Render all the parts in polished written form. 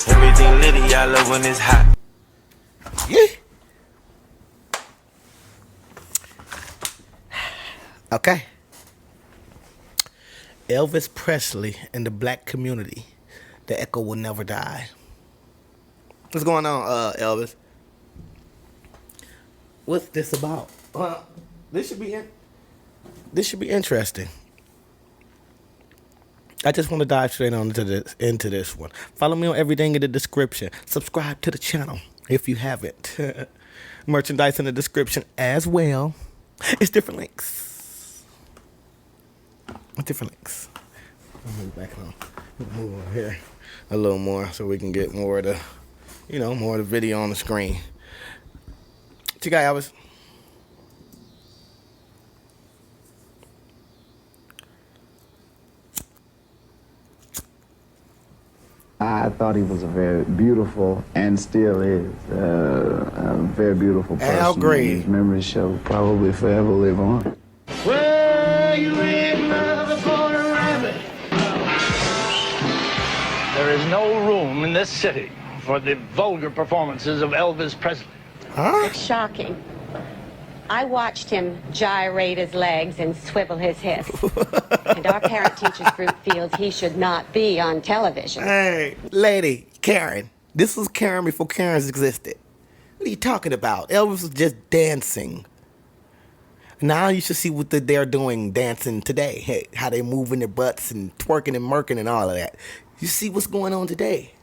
Everything litty, I love when it's hot. Yeah. Okay. Elvis Presley in the black community. The echo will never die. What's going on, Elvis? What's this about? This should be interesting. I just want to dive straight on into this one. Follow me on everything in the description. Subscribe to the channel if you haven't. Merchandise in the description as well. It's different links. Different links. I'll move back on. Move over here a little more so we can get more of the, more of the video on the screen. What you got, Elvis? I thought he was a very beautiful, and still is, a very beautiful person. Al Gray. His memory shall probably forever live on. Well, you ain't never gonna rabbit. There is no room in this city for the vulgar performances of Elvis Presley. Huh? It's shocking. I watched him gyrate his legs and swivel his hips. And our parent-teachers group feels he should not be on television. Hey, lady, Karen. This was Karen before Karens existed. What are you talking about? Elvis was just dancing. Now you should see what they're doing dancing today. Hey, how they moving their butts and twerking and murking and all of that. You see what's going on today.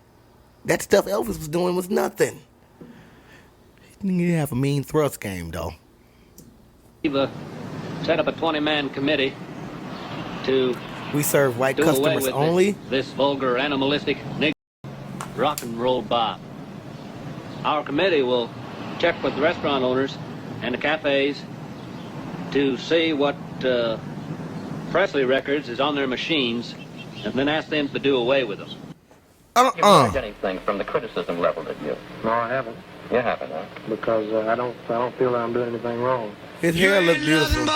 That stuff Elvis was doing was nothing. He didn't have a mean thrust game, though. Set up a 20-man committee to We serve white do away customers with only. this vulgar, animalistic, rock and roll bop. Our committee will check with the restaurant owners and the cafes to see what Presley records is on their machines, and then ask them to do away with them. You've learned anything from the criticism leveled at you? No, I haven't. You haven't, huh? Because I don't feel that I'm doing anything wrong. His hair look beautiful.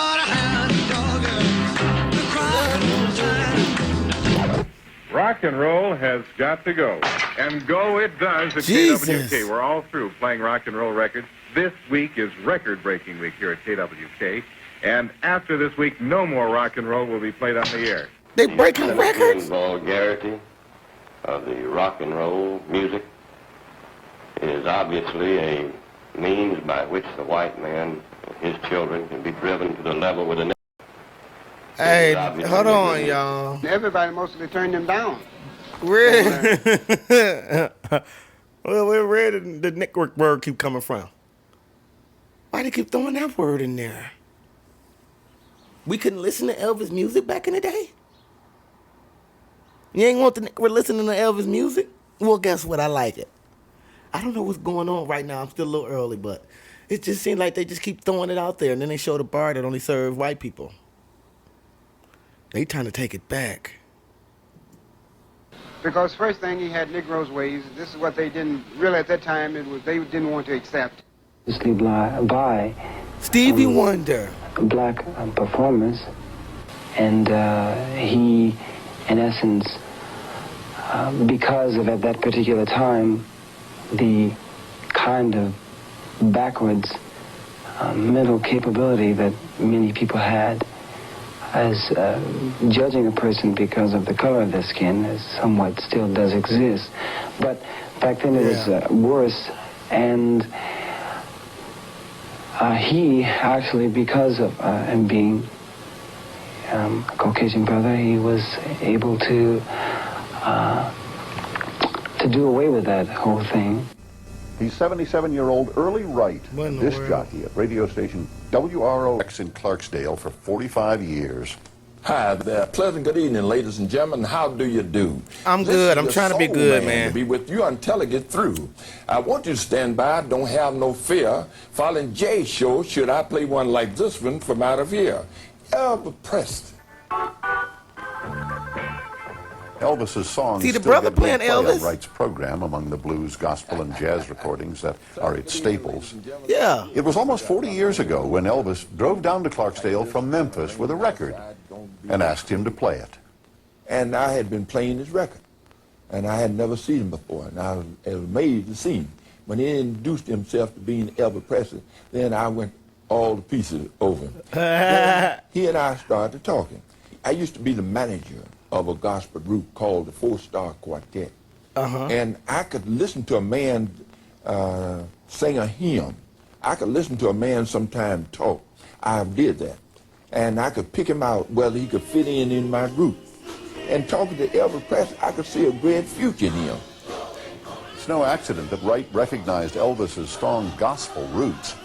Rock and roll has got to go. And go it does at Jesus. KWK. We're all through playing rock and roll records. This week is record-breaking week here at KWK. And after this week, no more rock and roll will be played on the air. They breaking records? Vulgarity of the rock and roll music is obviously a means by which the white man and his children can be driven to the level with the. Hey, hold on, y'all. Everybody mostly turned him down. Where did the network word keep coming from? Why they keep throwing that word in there? We couldn't listen to Elvis music back in the day? You ain't want the network listening to Elvis music? Well, guess what? I like it. I don't know what's going on right now. I'm still a little early, but it just seems like they just keep throwing it out there, and then they show the bar that only serve white people. They trying to take it back. Because first thing, he had Negroes' ways. This is what they didn't really at that time. They didn't want to accept. By Stevie Wonder. black performers, and he, in essence, because of at that particular time, the kind of backwards mental capability that many people had as judging a person because of the color of their skin is somewhat still does exist. But back then it was worse, and he actually, because of him being a Caucasian brother, he was able to do away with that whole thing. He's 77-year-old Early Wright, disc jockey at radio station WROX in Clarksdale for 45 years. Hi there. Pleasant good evening, ladies and gentlemen. How do you do? I'm good. I'm trying to be good, man. To be with you until I get through. I want you to stand by. Don't have no fear. Following Jay's show, should I play one like this one from out of here? Elvis Presley. Elvis's songs See the still brother get good playing play on Elvis? Wright's program among the blues, gospel, and jazz recordings that are its staples. Yeah. It was almost 40 years ago when Elvis drove down to Clarksdale from Memphis with a record and asked him to play it. and I had been playing his record, and I had never seen him before, and I was amazed to see him. When he introduced himself to being Elvis Presley, then I went all to pieces over him. Then he and I started talking. I used to be the manager of a gospel group called the 4-Star Quartet. And I could listen to a man sing a hymn. I could listen to a man sometime talk. I did that. And I could pick him out whether he could fit in my group. And talking to Elvis Presley, I could see a great future in him. It's no accident that Wright recognized Elvis's strong gospel roots.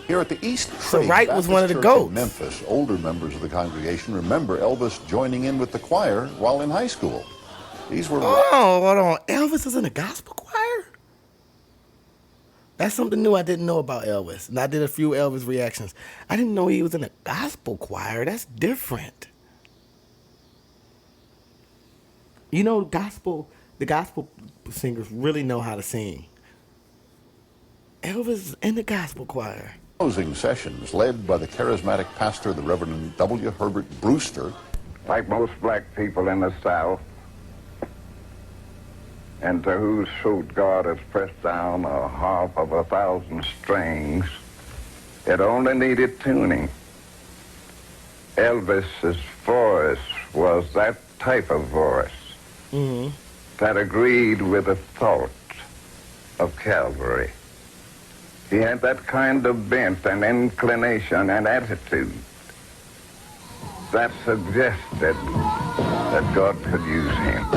Here at the East So Wright was one of the goats. in Memphis, older members of the congregation remember Elvis joining in with the choir while in high school. These were... Oh, hold on. Elvis is in a gospel choir? That's something new I didn't know about Elvis. And I did a few Elvis reactions. I didn't know he was in a gospel choir. That's different. You know, the gospel singers really know how to sing. Elvis is in the gospel choir. Closing sessions led by the charismatic pastor, the Reverend W. Herbert Brewster. Like most black people in the South, and to whose throat God has pressed down a harp of 1,000 strings, it only needed tuning. Elvis's voice was that type of voice that agreed with the thought of Calvary. He had that kind of bent and inclination and attitude that suggested that God could use him. You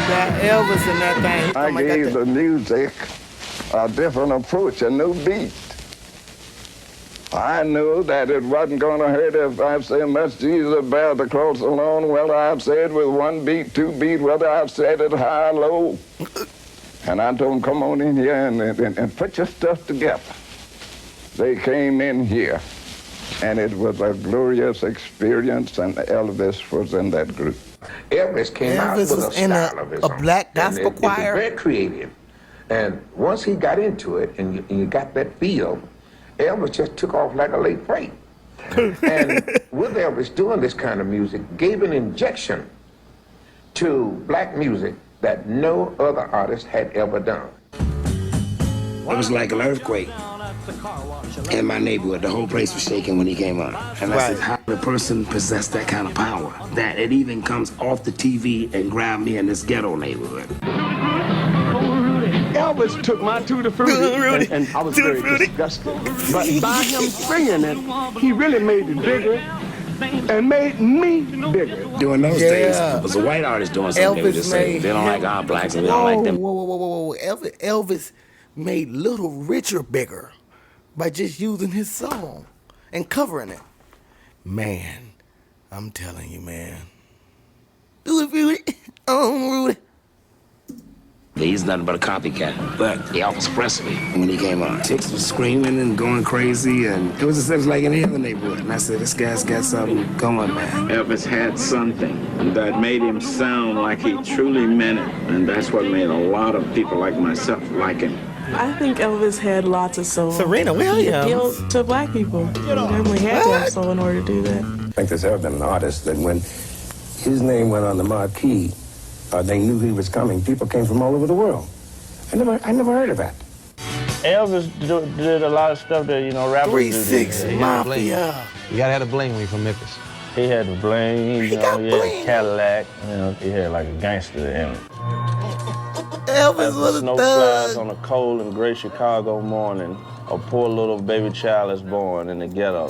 got Elvis in that thing. I gave the music a different approach, a new beat. I knew that it wasn't going to hurt if I said, "Must Jesus bear the cross alone," whether I've said with 1 beat, 2 beat, whether I've said it high or low. And I told them, "Come on in here and put your stuff together." They came in here, and it was a glorious experience, and Elvis was in that group. Elvis came out with a style of his own. A black gospel choir? It was very creative. And once he got into it, and you got that feel, Elvis just took off like a late freight. And with Elvis doing this kind of music, gave an injection to black music that no other artist had ever done. It was like an earthquake in my neighborhood. The whole place was shaking when he came on. And I said, how did a person possess that kind of power? That it even comes off the TV and grabbed me in this ghetto neighborhood. Elvis took my tutti frutti, and I was very disgusted. But by him singing it, he really made it bigger and made me bigger. During those days, it was a white artist doing something. They would just say, they don't like our blacks and we don't like them. Whoa. Elvis made Little Richard bigger by just using his song and covering it. Man, I'm telling you, man. Do it, Rudy. Oh, Rudy. He's nothing but a copycat. But Elvis Presley, when he came on, chicks was screaming and going crazy, and it was like any other neighborhood. And I said, this guy's got something going, man. Elvis had something that made him sound like he truly meant it, and that's what made a lot of people like myself like him. I think Elvis had lots of soul. Serena Williams. He appealed to black people. He definitely had to have soul in order to do that. I think there's ever been an artist that when his name went on the marquee, they knew he was coming. People came from all over the world. I never heard of that. Elvis did a lot of stuff that, rappers 3-6 Mafia. You gotta have the bling when you're from Memphis. He had the bling, he had a Cadillac, he had like a gangster in it. Elvis was a snow flies on a cold and gray Chicago morning. A poor little baby child is born in the ghetto.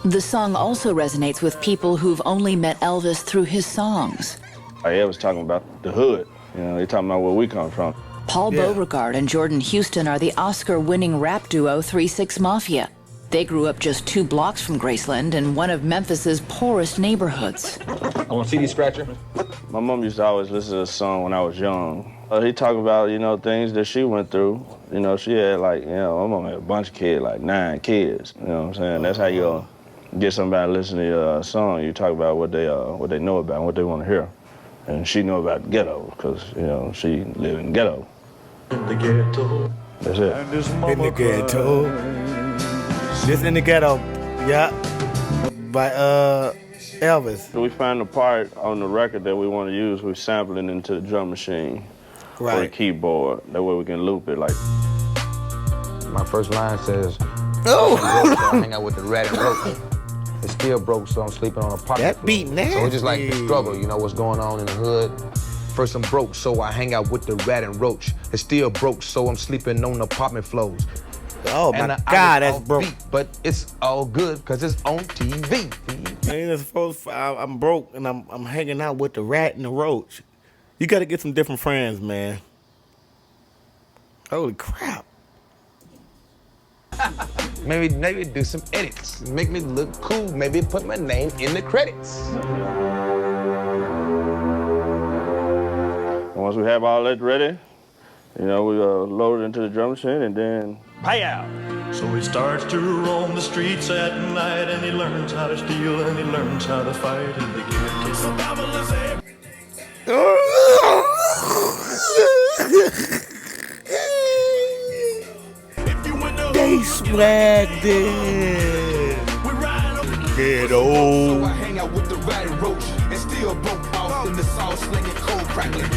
The song also resonates with people who've only met Elvis through his songs. Elvis talking about the hood. They talking about where we come from. Paul Beauregard and Jordan Houston are the Oscar-winning rap duo 3-6 Mafia. They grew up just 2 blocks from Graceland in one of Memphis's poorest neighborhoods. I want a CD scratcher. My mom used to always listen to this song when I was young. He talked about, things that she went through. She had my mom had a bunch of kids, like 9 kids. You know what I'm saying? That's how you get somebody to listen to your song. You talk about what they know about and what they want to hear. And she knew about ghetto because, she lived in ghetto. In the ghetto. That's it. In the ghetto. Just in the ghetto. Yeah. By Elvis. We find the part on the record that we want to use, we sample it into the drum machine. Or the keyboard. That way we can loop it like. My first line says, oh, I hang out with the rat and roach. It's still broke, so I'm sleeping on a pocket. That beat nasty. So it's just like the struggle, you know what's going on in the hood. First I'm broke, so I hang out with the rat and roach. It's still broke, so I'm sleeping on apartment floors. Oh my God, that's broke. But it's all good because it's on TV. I'm broke and I'm hanging out with the rat and the roach. You got to get some different friends, man. Holy crap. Maybe do some edits, make me look cool, maybe put my name in the credits. Once we have all that ready, you know, we load it into the drum machine and then pay out. So he starts to roam the streets at night and he learns how to steal and he learns how to fight in the ghetto. Survival is They swagged it. Ghetto. So I hang out with the rat and roach and still broke off in the sauce slinging cold crackling.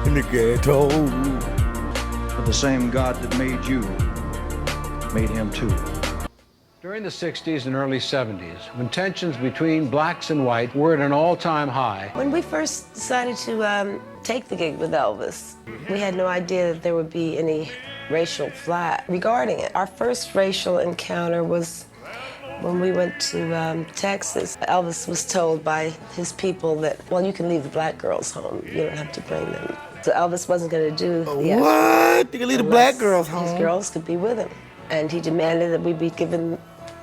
In the ghetto. But the same God that made you made him too. During the 60s and early 70s, when tensions between blacks and white were at an all-time high. When we first decided to take the gig with Elvis, we had no idea that there would be any racial flat regarding it. Our first racial encounter was when we went to Texas. Elvis was told by his people that, well, you can leave the black girls home. You don't have to bring them. So Elvis wasn't going to do the what? You can leave the black girls home? His girls could be with him. And he demanded that we be given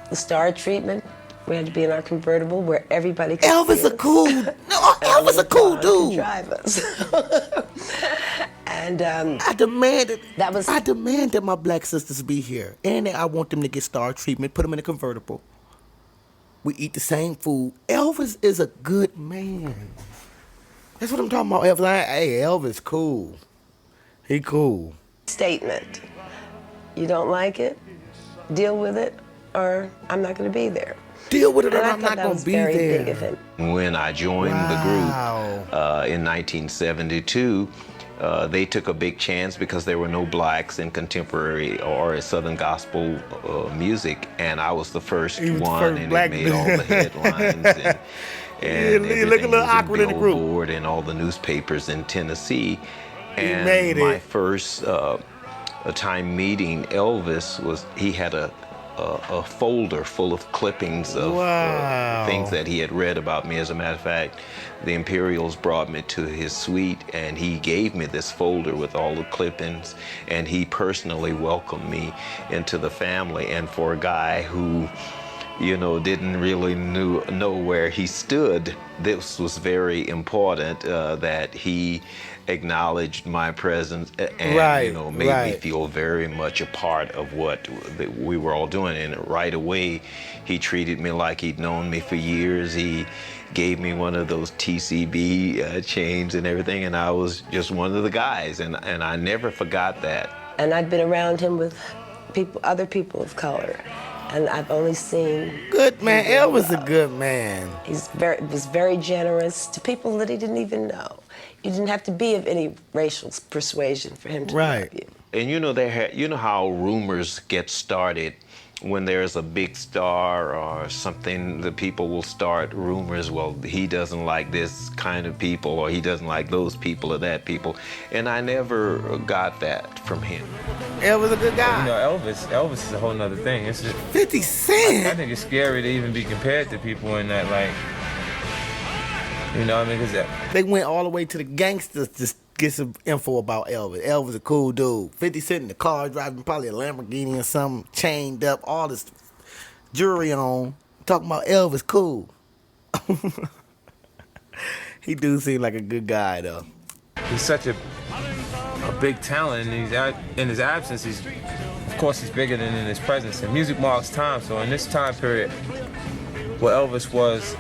the star treatment. We had to be in our convertible where everybody could Elvis a cool, Elvis a cool dude. Drive us. And I demanded my black sisters be here. And I want them to get star treatment, put them in a convertible. We eat the same food. Elvis is a good man. That's what I'm talking about, Elvis. Hey, Elvis cool. He cool. Statement. You don't like it, deal with it, or I'm not going to be there. Deal with it, and or I'm not going to be there. Big of him. When I joined the group in 1972, they took a big chance because there were no blacks in contemporary or Southern gospel music, and I was the first one, and it made all the headlines. And you look a little awkward in the group. Billboard and all the newspapers in Tennessee. And my first time meeting Elvis he had a folder full of clippings of things that he had read about me. As a matter of fact, the Imperials brought me to his suite and he gave me this folder with all the clippings, and he personally welcomed me into the family. And for a guy who, you know, didn't really know where he stood, this was very important that he acknowledged my presence and you know, made me feel very much a part of what we were all doing. And right away he treated me like he'd known me for years. He gave me one of those TCB chains and everything, and I was just one of the guys, and I never forgot that. And I'd been around him with other people of color, and I've only seen good man. Elvis a good man. Was very generous to people that he didn't even know. You didn't have to be of any racial persuasion for him to love you. And you know, you know how rumors get started when there's a big star or something. The people will start rumors. Well, he doesn't like this kind of people, or he doesn't like those people or that people. And I never got that from him. Elvis a good guy. You know, Elvis is a whole nother thing. It's just 50 Cent. I think it's scary to even be compared to people in that, like, you know what I mean? Cause they went all the way to the gangsters to get some info about Elvis. Elvis a cool dude. 50 Cent in the car driving probably a Lamborghini or something, chained up, all this jewelry on. Talking about Elvis cool. He do seem like a good guy though. He's such a big talent, and in his absence, of course he's bigger than in his presence. And music marks time, so in this time period, what Elvis was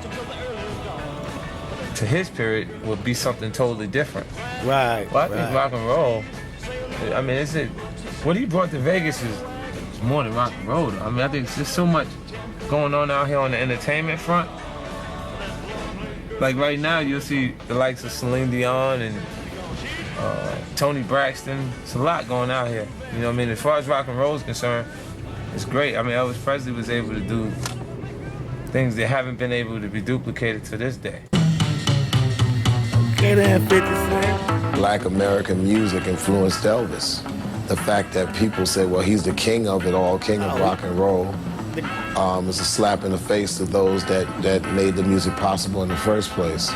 to his period would be something totally different. Right. Well, I think rock and roll, I mean, what he brought to Vegas is more than rock and roll. I mean, I think there's so much going on out here on the entertainment front Like right now, you'll see the likes of Celine Dion and Tony Braxton. It's a lot going out here. You know what I mean? As far as rock and roll is concerned, it's great. I mean, Elvis Presley was able to do things that haven't been able to be duplicated to this day. Okay then, 50 Cent. Black American music influenced Elvis. The fact that people say, well, he's the king of it all, king of rock and roll, is a slap in the face to those that made the music possible in the first place.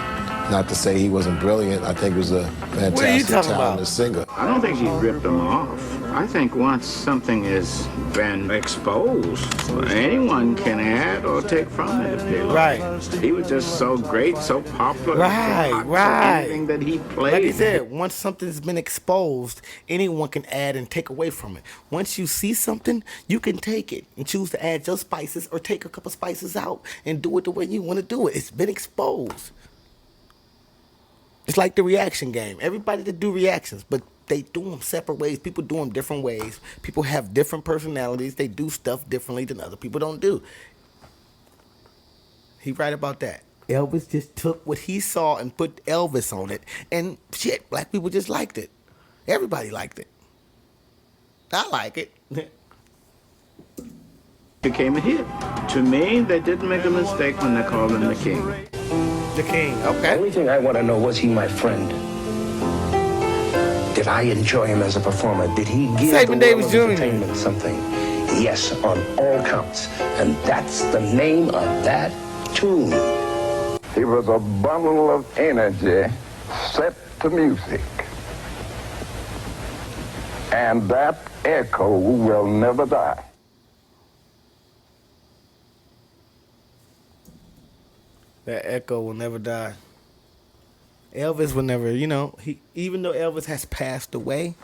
Not to say he wasn't brilliant. I think he was a fantastic, talented singer. I don't think he ripped them off. I think once something has been exposed, anyone can add or take from it if they like. Right. He was just so great, so popular. Right. Anything that he played. Like he said, once something's been exposed, anyone can add and take away from it. Once you see something, you can take it and choose to add your spices or take a couple spices out and do it the way you want to do it. It's been exposed. It's like the reaction game. Everybody that do reactions, but they do them separate ways. People do them different ways. People have different personalities. They do stuff differently than other people don't do. He right about that. Elvis just took what he saw and put Elvis on it. And shit, black people just liked it. Everybody liked it. I like it. Became a hit. To me, they didn't make a mistake when they called him the king. The king, okay. The only thing I want to know, was he my friend? Did I enjoy him as a performer? Did he give the world of entertainment something? Yes, on all counts. And that's the name of that tune. He was a bundle of energy set to music. And that echo will never die. That echo will never die. Elvis will never, even though Elvis has passed away,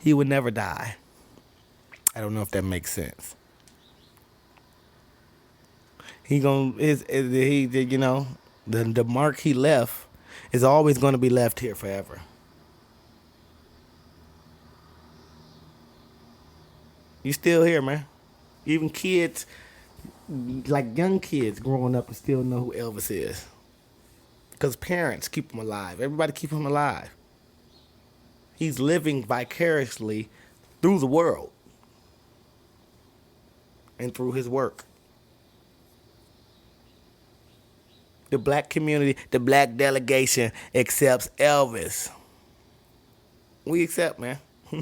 he would never die. I don't know if that makes sense. The mark he left is always going to be left here forever. You still here, man. Even kids, like young kids growing up, and still know who Elvis is. Because parents keep him alive. Everybody keep him alive. He's living vicariously through the world and through his work. The black community, the black delegation accepts Elvis. We accept, man.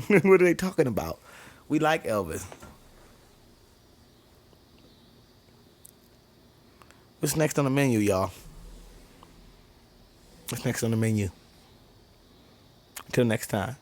What are they talking about? We like Elvis. What's next on the menu, y'all? What's next on the menu? Until next time.